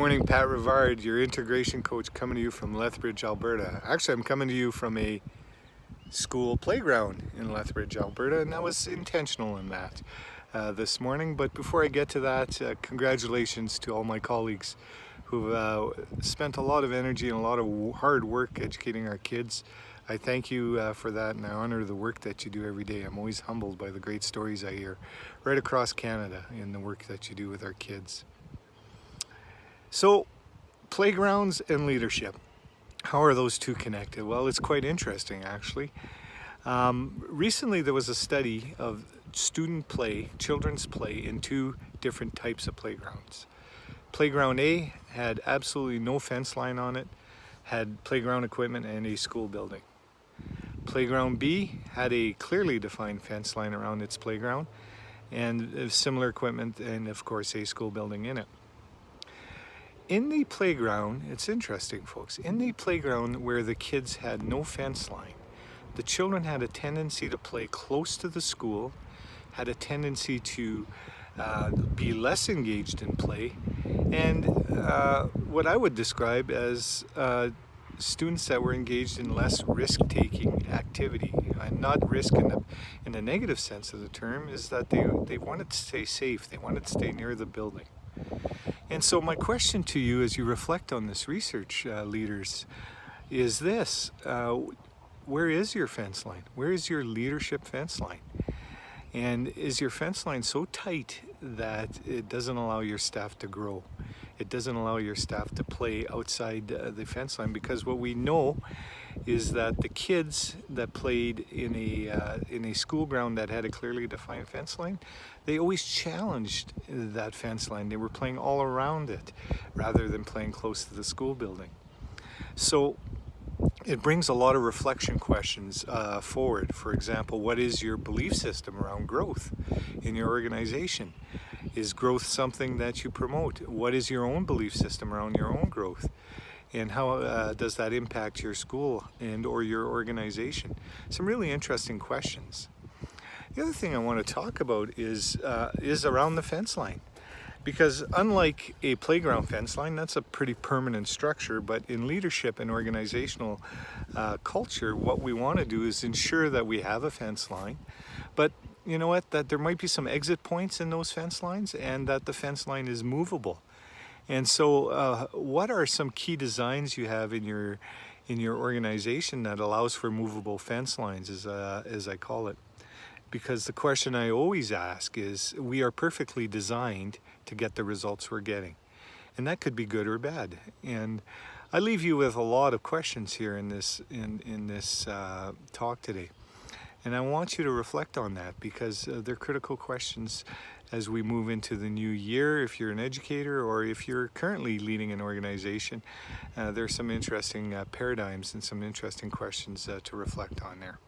morning, Pat Rivard, your integration coach, coming to you from Lethbridge, Alberta. Actually, I'm coming to you from a school playground in Lethbridge, Alberta, and that was intentional in that this morning. But before I get to that, congratulations to all my colleagues who've spent a lot of energy and a lot of hard work educating our kids. I thank you for that, and I honor the work that you do every day. I'm always humbled by the great stories I hear right across Canada in the work that you do with our kids. So, playgrounds and leadership, how are those two connected? Well, it's quite interesting actually. Recently there was a study of student play, children's play in two different types of playgrounds. Playground A had absolutely no fence line on it, had playground equipment and a school building. Playground B had a clearly defined fence line around its playground and similar equipment and of course a school building in it. In the playground, it's interesting folks, in the playground where the kids had no fence line, the children had a tendency to play close to the school, had a tendency to be less engaged in play, and what I would describe as students that were engaged in less risk-taking activity. Not risk in the negative sense of the term, is that they wanted to stay safe, they wanted to stay near the building. And so my question to you as you reflect on this research, leaders, is this: where is your fence line? Where is your leadership fence line? And is your fence line so tight that it doesn't allow your staff to grow? It doesn't allow your staff to play outside the fence line, because what we know is that the kids that played in a school ground that had a clearly defined fence line, they always challenged that fence line. They were playing all around it rather than playing close to the school building. So it brings a lot of reflection questions forward. For example, what is your belief system around growth in your organization? Is growth something that you promote? What is your own belief system around your own growth? And how does that impact your school and or your organization? Some really interesting questions. The other thing I want to talk about is around the fence line. Because unlike a playground fence line, that's a pretty permanent structure, but in leadership and organizational culture, what we want to do is ensure that we have a fence line, but you know what, that there might be some exit points in those fence lines and that the fence line is movable. And so what are some key designs you have in your organization that allows for movable fence lines, as I call it? Because the question I always ask is, we are perfectly designed to get the results we're getting. And that could be good or bad. And I leave you with a lot of questions here in this talk today. And I want you to reflect on that, because they're critical questions as we move into the new year. If you're an educator or if you're currently leading an organization, there's some interesting paradigms and some interesting questions to reflect on there.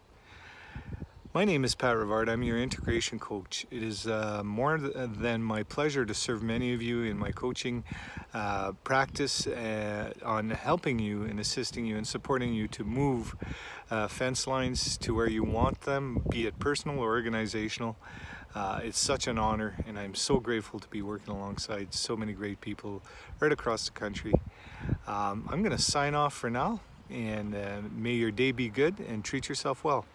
My name is Pat Rivard. I'm your integration coach. It is more than my pleasure to serve many of you in my coaching practice on helping you and assisting you and supporting you to move fence lines to where you want them, be it personal or organizational. It's such an honor, and I'm so grateful to be working alongside so many great people right across the country. I'm going to sign off for now, and may your day be good and treat yourself well.